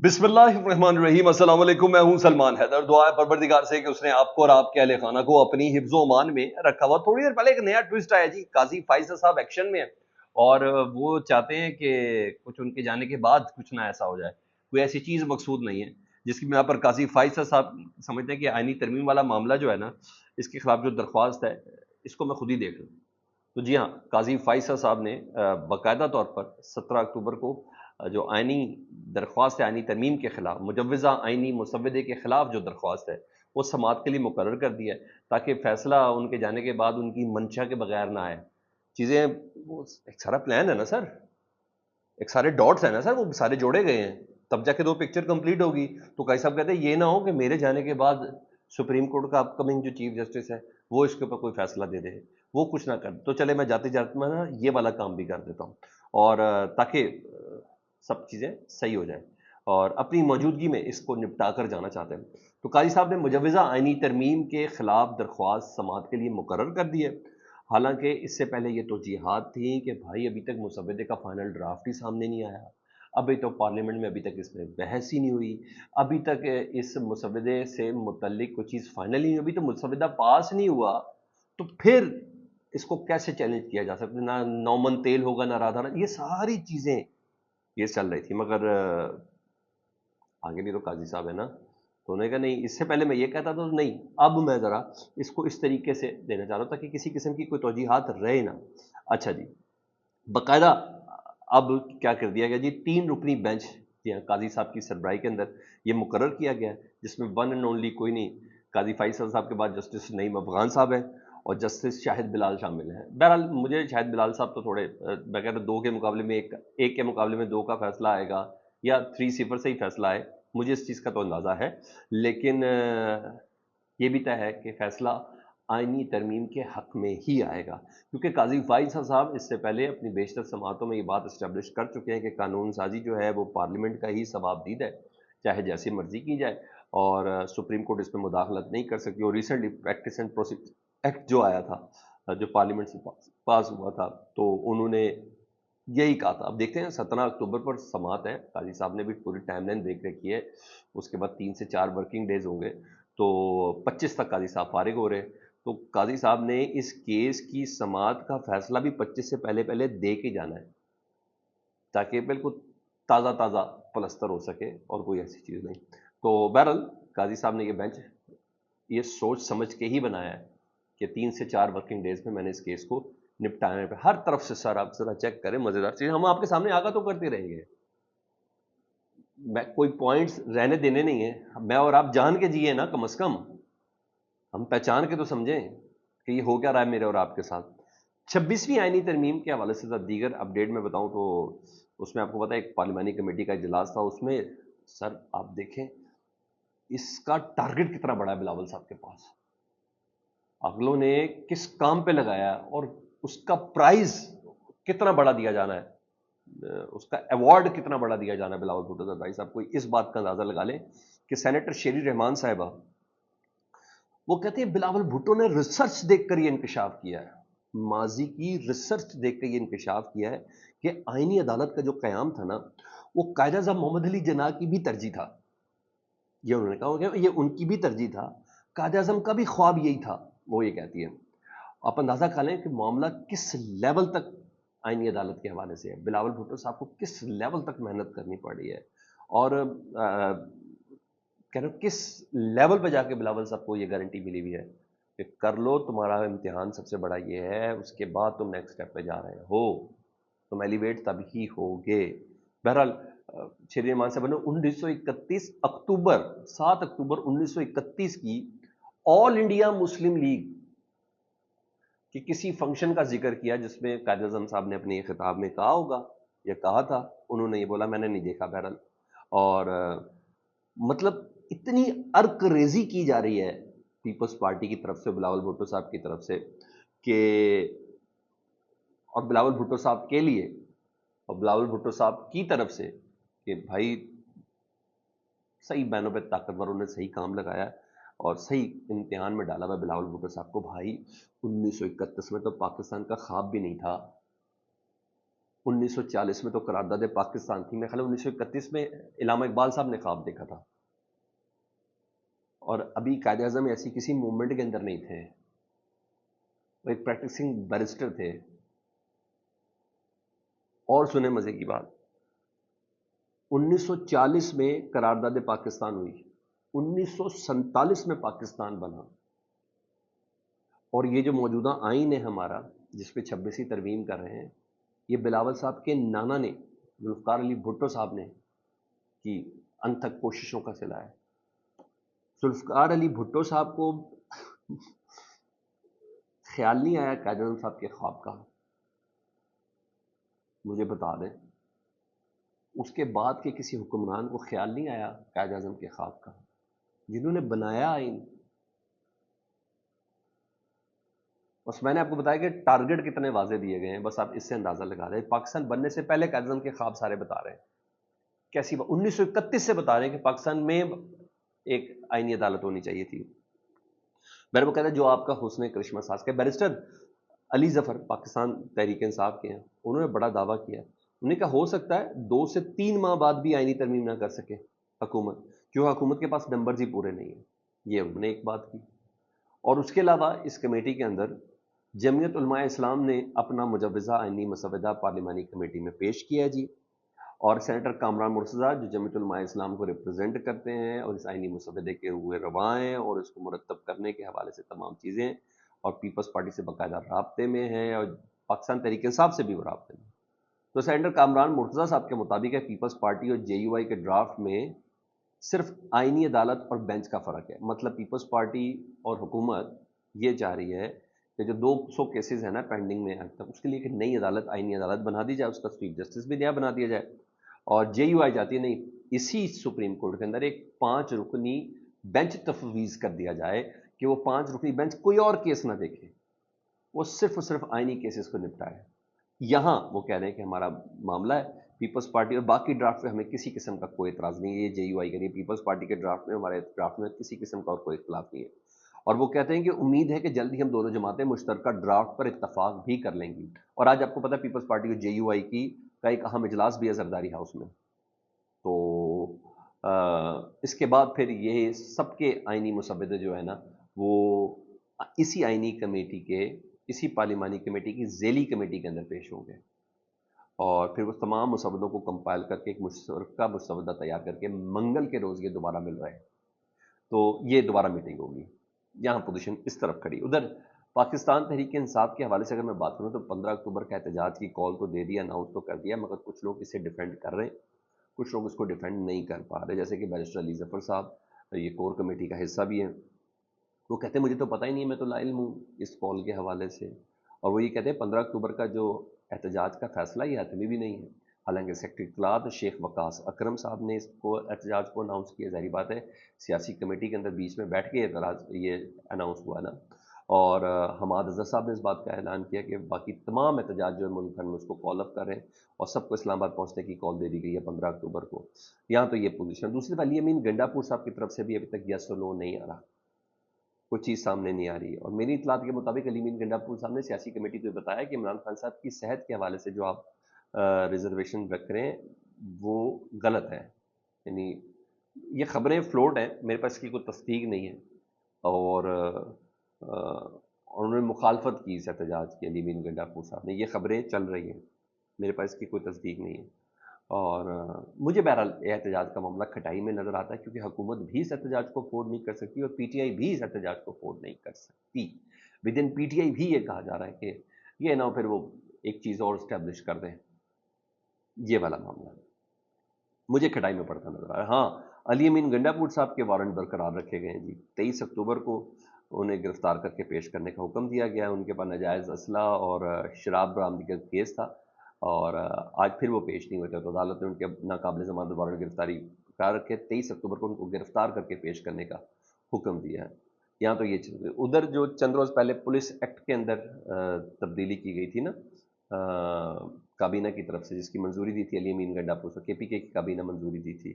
بسم اللہ الرحمن الرحیم۔ السلام علیکم، میں ہوں سلمان حیدر۔ دعا ہے پروردگار سے کہ اس نے آپ کو اور آپ کے اہل خانہ کو اپنی حفظ و امان میں رکھا ہوا۔ تھوڑی دیر پہلے ایک نیا ٹوسٹ آیا جی، قاضی فائز صاحب ایکشن میں ہیں اور وہ چاہتے ہیں کہ کچھ ان کے جانے کے بعد کچھ نہ ایسا ہو جائے، کوئی ایسی چیز مقصود نہیں ہے جس کی بنا پر قاضی فائز صاحب سمجھتے ہیں کہ آئینی ترمیم والا معاملہ جو ہے نا، اس کے خلاف جو درخواست ہے اس کو میں خود ہی دیکھ لوں۔ تو جی ہاں، قاضی فائز صاحب نے باقاعدہ طور پر 17 اکتوبر کو جو آئینی درخواست ہے، آئینی ترمیم کے خلاف، مجوزہ آئینی مسودے کے خلاف جو درخواست ہے وہ سماعت کے لیے مقرر کر دیا ہے، تاکہ فیصلہ ان کے جانے کے بعد ان کی منشا کے بغیر نہ آئے۔ چیزیں وہ ایک سارا پلان ہے نا سر، ایک سارے ڈاٹس ہیں نا سر، وہ سارے جوڑے گئے ہیں، تب جا کے تو پکچر کمپلیٹ ہوگی۔ تو قاضی صاحب کہتے ہیں یہ نہ ہو کہ میرے جانے کے بعد سپریم کورٹ کا اپ کمنگ جو چیف جسٹس ہے وہ اس کے اوپر کوئی فیصلہ دے دے، وہ کچھ نہ کر۔ تو چلے میں جاتے جاتے میں نا یہ والا کام بھی کر دیتا ہوں، اور تاکہ سب چیزیں صحیح ہو جائیں، اور اپنی موجودگی میں اس کو نپٹا کر جانا چاہتے ہیں۔ تو قاضی صاحب نے مجوزہ آئینی ترمیم کے خلاف درخواست سماعت کے لیے مقرر کر دی ہے۔ حالانکہ اس سے پہلے یہ توجیہات تھیں کہ بھائی ابھی تک مسودے کا فائنل ڈرافٹ ہی سامنے نہیں آیا، ابھی تو پارلیمنٹ میں ابھی تک اس میں بحث ہی نہیں ہوئی، ابھی تک اس مسودے سے متعلق کوئی چیز فائنل ہی نہیں، ابھی تو مسودہ پاس نہیں ہوا، تو پھر اس کو کیسے چیلنج کیا جا سکتا؟ نہ نومن تیل ہوگا نہ رادھا، یہ ساری چیزیں یہ چل رہی تھی۔ مگر آگے بھی تو قاضی صاحب ہے نا، تو انہوں نے کہا نہیں، اس سے پہلے میں یہ کہتا تھا تو نہیں، اب میں ذرا اس کو اس طریقے سے دینا چاہ رہا ہوں تاکہ کسی قسم کی کوئی توجیحات رہے نا۔ اچھا جی، باقاعدہ اب کیا کر دیا گیا جی، 3 رکنی بینچ قاضی صاحب کی سربراہی کے اندر یہ مقرر کیا گیا ہے، جس میں ون اینڈ اونلی کوئی نہیں، قاضی فیصل صاحب کے بعد جسٹس نعیم افغان صاحب ہیں اور جسٹس شاہد بلال شامل ہیں۔ بہرحال مجھے شاہد بلال صاحب تو تھوڑے بغیر 2 کے مقابلے میں ایک کے مقابلے میں 2 کا فیصلہ آئے گا یا 3-0 سے ہی فیصلہ آئے، مجھے اس چیز کا تو اندازہ ہے، لیکن یہ بھی طے ہے کہ فیصلہ آئینی ترمیم کے حق میں ہی آئے گا، کیونکہ قاضی فائز صاحب اس سے پہلے اپنی بیشتر سماعتوں میں یہ بات اسٹیبلش کر چکے ہیں کہ قانون سازی جو ہے وہ پارلیمنٹ کا ہی ثوابدید ہے، چاہے جیسی مرضی کی جائے، اور سپریم کورٹ اس میں مداخلت نہیں کر سکتی۔ اور recently practice and procedure act جو آیا تھا، جو پارلیمنٹ سے پاس ہوا تھا، تو انہوں نے یہی کہا تھا۔ اب دیکھتے ہیں 17 اکتوبر پر سماعت ہے، قاضی صاحب نے بھی پوری ٹائم لائن دیکھ رکھی ہے، اس کے بعد 3 سے 4 ورکنگ ڈیز ہوں گے، تو 25 تک قاضی صاحب فارغ ہو رہے ہیں۔ تو قاضی صاحب نے اس کیس کی سماعت کا فیصلہ بھی 25 سے پہلے پہلے دے کے جانا ہے، تاکہ بالکل تازہ تازہ پلستر ہو سکے اور کوئی ایسی چیز نہیں۔ تو بہرحال قاضی صاحب نے یہ بینچ یہ سوچ سمجھ کے ہی بنایا ہے کہ 3 سے 4 ورکنگ ڈیز میں نے اس کیس کو نپٹانے پہ ہر طرف سے، سر آپ ذرا چیک کریں، مزیدار چیز ہم آپ کے سامنے آگاہ تو کرتے رہیں گے، میں کوئی پوائنٹس رہنے دینے نہیں ہیں، میں اور آپ جان کے جیے نا، کم از کم ہم پہچان کے تو سمجھیں کہ یہ ہو کیا رہا ہے میرے اور آپ کے ساتھ۔ 26ویں آئینی ترمیم کے حوالے سے دیگر اپڈیٹ میں بتاؤں تو اس میں آپ کو پتا ہے ایک پارلیمانی کمیٹی کا اجلاس تھا، اس میں سر آپ دیکھیں اس کا ٹارگٹ کتنا بڑا ہے بلاول صاحب کے پاس، اگلوں نے کس کام پہ لگایا اور اس کا پرائز کتنا بڑا دیا جانا ہے، اس کا ایوارڈ کتنا بڑا دیا جانا ہے بلاول بھٹو زرداری صاحب کو۔ اس بات کا اندازہ لگا لیں کہ سینیٹر شیری رحمان صاحبہ وہ کہتے ہیں بلاول بھٹو نے ریسرچ دیکھ کر یہ انکشاف کیا ہے، ماضی کی ریسرچ دیکھ کر یہ انکشاف کیا ہے کہ آئینی عدالت کا جو قیام تھا نا، وہ قائد اعظم محمد علی جناح کی بھی ترجیح تھا، یہ انہوں نے کہا کہ یہ ان کی بھی ترجیح تھا، قائد اعظم کا بھی خواب یہی تھا، وہ یہ کہتی ہے۔ آپ اندازہ کر لیں کہ معاملہ کس لیول تک آئینی عدالت کے حوالے سے ہے، بلاول بھٹو صاحب کو کس لیول تک محنت کرنی پڑی ہے، اور کہہ رہا ہوں کس لیول پہ جا کے بلاول صاحب کو یہ گارنٹی ملی ہوئی ہے کہ کر لو، تمہارا امتحان سب سے بڑا یہ ہے، اس کے بعد تم نیکسٹ اسٹیپ پہ جا رہے ہو، تم ایلیویٹ تب ہی ہوگے۔ بہرحال شیری رحمان صاحب نے 1931 اکتوبر 7 اکتوبر 1931 کی آل انڈیا مسلم لیگ کہ کسی فنکشن کا ذکر کیا جس میں قائد اعظم صاحب نے اپنے خطاب میں کہا ہوگا، یہ کہا تھا، انہوں نے یہ بولا میں نے نہیں دیکھا بہرحال، اور مطلب اتنی ارک ریزی کی جا رہی ہے پیپلز پارٹی کی طرف سے، بلاول بھٹو صاحب کی طرف سے، کہ اور بلاول بھٹو صاحب کے لیے اور بلاول بھٹو صاحب کی طرف سے کہ بھائی صحیح بینوں پہ طاقتوروں نے صحیح کام لگایا اور صحیح امتحان میں ڈالا ہوا بلاول بھٹو صاحب کو۔ بھائی 1931 میں تو پاکستان کا خواب بھی نہیں تھا، 1940 میں تو قرارداد پاکستان تھی، میں خیال 1931 میں علامہ اقبال صاحب نے خواب دیکھا تھا، اور ابھی قائد اعظم ایسی کسی موومنٹ کے اندر نہیں تھے، وہ ایک پریکٹسنگ بیرسٹر تھے۔ اور سنیں مزے کی بات، 1940 میں قرارداد پاکستان ہوئی، 1947 میں پاکستان بنا، اور یہ جو موجودہ آئین ہے ہمارا جس پہ 26ویں ترمیم کر رہے ہیں، یہ بلاول صاحب کے نانا نے، ذوالفقار علی بھٹو صاحب نے کی انتھک کوششوں کا صلہ ہے۔ ذوالفقار علی بھٹو صاحب کو خیال نہیں آیا قائد اعظم صاحب کے خواب کا؟ مجھے بتا دیں، اس کے بعد کے کسی حکمران کو خیال نہیں آیا قائد اعظم کے خواب کا؟ جنہوں نے بنایا آئین، بس میں نے آپ کو بتایا کہ ٹارگٹ کتنے واضح دیے گئے ہیں، بس آپ اس سے اندازہ لگا رہے ہیں۔ پاکستان بننے سے پہلے قائد اعظم کے خواب سارے بتا رہے ہیں، کیسی 1931 سے بتا رہے ہیں کہ پاکستان میں ایک آئینی عدالت ہونی چاہیے تھی۔ میں نے وہ کہتا ہے جو آپ کا حسن کرشمہ ساز کا بیرسٹر علی ظفر پاکستان تحریک انصاف کے ہیں، انہوں نے بڑا دعویٰ کیا، انہوں نے کہا ہو سکتا ہے 2 سے 3 ماہ بعد بھی آئینی ترمیم نہ کر سکے حکومت، کیوں حکومت کے پاس نمبرز ہی پورے نہیں ہیں، یہ انہوں نے ایک بات کی۔ اور اس کے علاوہ اس کمیٹی کے اندر جمعیت علماء اسلام نے اپنا مجوزہ آئینی مسودہ پارلیمانی کمیٹی میں پیش کیا جی، اور سینیٹر کامران مرتضیٰ جو جمعیت علماء اسلام کو ریپرزینٹ کرتے ہیں اور اس آئینی مسودے کے روئے رواں ہیں اور اس کو مرتب کرنے کے حوالے سے تمام چیزیں، اور پیپلز پارٹی سے باقاعدہ رابطے میں ہیں اور پاکستان تحریک انصاف سے بھی وہ رابطے میں، تو سینیٹر کامران مرتضیٰ صاحب کے مطابق ہے پیپلز پارٹی اور جے یو آئی کے ڈرافٹ میں صرف آئینی عدالت اور بینچ کا فرق ہے، مطلب پیپلز پارٹی اور حکومت یہ چاہ رہی ہے کہ جو 200 کیسز ہیں نا پینڈنگ میں اب تک، اس کے لیے ایک نئی عدالت آئینی عدالت بنا دی جائے، اس کا چیف جسٹس بھی نیا بنا دیا جائے، اور جے یو آئی جاتی ہے نہیں، اسی سپریم کورٹ کے اندر ایک 5 رکنی بینچ تفویض کر دیا جائے کہ وہ 5 رکنی بینچ کوئی اور کیس نہ دیکھے، وہ صرف اور صرف آئینی کیسز کو نپٹائے۔ یہاں وہ کہہ رہے ہیں کہ ہمارا معاملہ ہے پیپلز پارٹی اور باقی ڈرافٹ پہ ہمیں کسی قسم کا کوئی اعتراض نہیں ہے، یہ جے یو آئی کے لیے پیپلز پارٹی کے ڈرافٹ میں، ہمارے ڈرافٹ میں کسی قسم کا اور کوئی اختلاف نہیں ہے، اور وہ کہتے ہیں کہ امید ہے کہ جلدی ہم دونوں جماعتیں مشترکہ ڈرافٹ پر اتفاق بھی کر لیں گی۔ اور آج آپ کو پتہ ہے پیپلز پارٹی اور جے یو آئی کی کا ایک اہم اجلاس بھی ہے زرداری ہاؤس میں، تو اس کے بعد پھر یہ سب کے آئینی مسودے جو ہے نا وہ اسی آئینی کمیٹی کے، اسی پارلیمانی کمیٹی کی ذیلی کمیٹی کے اندر پیش ہوں گے، اور پھر وہ تمام مسودوں کو کمپائل کر کے ایک مشترکہ مسودہ تیار کر کے منگل کے روز یہ دوبارہ مل رہے ہیں، تو یہ دوبارہ میٹنگ ہوگی۔ یہاں پوزیشن اس طرف کھڑی۔ ادھر پاکستان تحریک انصاف کے حوالے سے اگر میں بات کروں تو 15 اکتوبر کا احتجاج کی کال تو دے دیا، اناؤنس تو کر دیا، مگر کچھ لوگ اسے ڈیفینڈ کر رہے ہیں، کچھ لوگ اس کو ڈیفینڈ نہیں کر پا رہے، جیسے کہ بیرسٹر علی ظفر صاحب یہ کور کمیٹی کا حصہ بھی ہیں، وہ کہتے ہیں مجھے تو پتہ ہی نہیں ہے، میں تو لا علم ہوں اس کال کے حوالے سے، اور وہ یہ کہتے ہیں 15 اکتوبر کا جو احتجاج کا فیصلہ یہ حتمی بھی نہیں ہے، حالانکہ سیکرٹری اطلاعات شیخ وقاص اکرم صاحب نے اس کو احتجاج کو اناؤنس کیا، ظاہری بات ہے سیاسی کمیٹی کے اندر بیچ میں بیٹھ کے اعتراض یہ اناؤنس ہوا نا، اور حماد اظہر صاحب نے اس بات کا اعلان کیا کہ باقی تمام احتجاج جو ہے ملک بھر میں اس کو کال اپ کر رہے ہیں، اور سب کو اسلام آباد پہنچنے کی کال دے دی گئی ہے 15 اکتوبر کو۔ یہاں تو یہ پوزیشن۔ دوسری علی امین گنڈا پور صاحب کی طرف سے بھی ابھی تک یس اور نو نہیں آ رہا، کوئی چیز سامنے نہیں آ رہی، اور میری اطلاعات کے مطابق علی امین گنڈا پور صاحب نے سیاسی کمیٹی کو بتایا کہ عمران خان صاحب کی صحت کے حوالے سے جو آپ ریزرویشن رکھ رہے ہیں وہ غلط ہے، یعنی یہ خبریں فلوٹ ہیں، میرے پاس اس کی کوئی تصدیق نہیں ہے، اور انہوں نے مخالفت کی اس احتجاج کی، علی امین گنڈا پور صاحب نے، یہ خبریں چل رہی ہیں، میرے پاس اس کی کوئی تصدیق نہیں ہے، اور مجھے بہرحال احتجاج کا معاملہ کھٹائی میں نظر آتا ہے، کیونکہ حکومت بھی اس احتجاج کو افورڈ نہیں کر سکتی اور پی ٹی آئی بھی اس احتجاج کو افورڈ نہیں کر سکتی۔ With in P T I بھی یہ کہا جا رہا ہے کہ یہ نہ پھر وہ ایک چیز اور اسٹیبلش کر دیں، یہ والا معاملہ مجھے کھٹائی میں پڑتا نظر آ رہا ہے۔ ہاں، علی امین گنڈا پور صاحب کے وارنٹ برقرار رکھے گئے ہیں جی، 23 اکتوبر کو انہیں گرفتار کر کے پیش کرنے کا حکم دیا گیا ہے، ان کے پاس ناجائز اسلحہ اور شراب برآمدگی کا کیس تھا، اور آج پھر وہ پیش نہیں ہوئے تھے، تو عدالت نے ان کے ناقابل ضمانت وارنٹ گرفتاری قرار رکھے، 23 اکتوبر کو ان کو گرفتار کر کے پیش کرنے کا حکم دیا ہے۔ یہاں تو یہ چیز، ادھر جو چند روز پہلے پولیس ایکٹ کے اندر تبدیلی کی گئی تھی نا کابینہ کی طرف سے، جس کی منظوری دی تھی علی امین گنڈا پور سے، کے پی کے کی کابینہ منظوری دی تھی،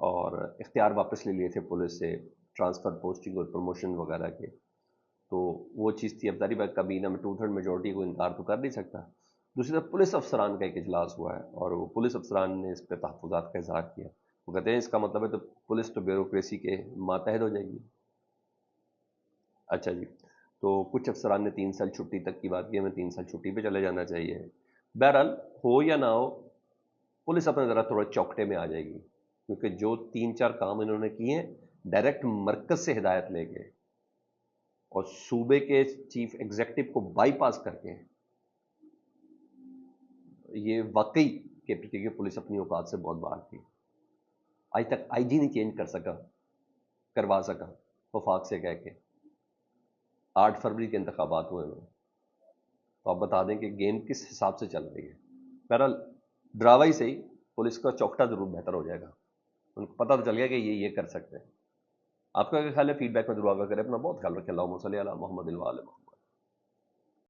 اور اختیار واپس لے لیے تھے پولیس سے ٹرانسفر، پوسٹنگ اور پروموشن وغیرہ کے، تو وہ چیز تھی، اب ظاہر بات کابینہ میں 2/3 میجورٹی کو انکار تو کر نہیں سکتا، دوسری طرف پولیس افسران کا ایک اجلاس ہوا ہے اور وہ پولیس افسران نے اس پہ تحفظات کا اظہار کیا. وہ کہتے ہیں اس کا مطلب ہے تو پولیس تو بیوروکریسی کے ماتحت ہو جائے گی. اچھا جی. تو کچھ افسران نے 3 سال چھٹی تک کی بات کی، ہمیں 3 سال چھٹی پہ چلے جانا چاہیے. بہرحال ہو یا نہ ہو، پولیس اپنا ذرا تھوڑا چوکٹے میں آ جائے گی، کیونکہ جو 3 4 کام انہوں نے کیے ہیں ڈائریکٹ مرکز سے ہدایت لے کے اور صوبے کے چیف ایگزیکٹو کو بائی پاس کر کے، یہ واقعی کہ پولیس اپنی اوقات سے بہت باہر تھی. آج تک آئی جی نہیں چینج کروا سکا وفاق سے کہہ کے. 8 فروری کے انتخابات ہوئے ہیں، تو آپ بتا دیں کہ گیم کس حساب سے چل رہی ہے. بہرحال ڈراوا ہی صحیح، پولیس کا چوکٹا ضرور بہتر ہو جائے گا. ان کو پتہ تو چل گیا کہ یہ کر سکتے ہیں. آپ کا کیا خیال ہے؟ فیڈ بیک میں ضرور آگاہ کریں. اپنا بہت خیال رکھیں. اللہم صلی علی محمد وعلی محمد.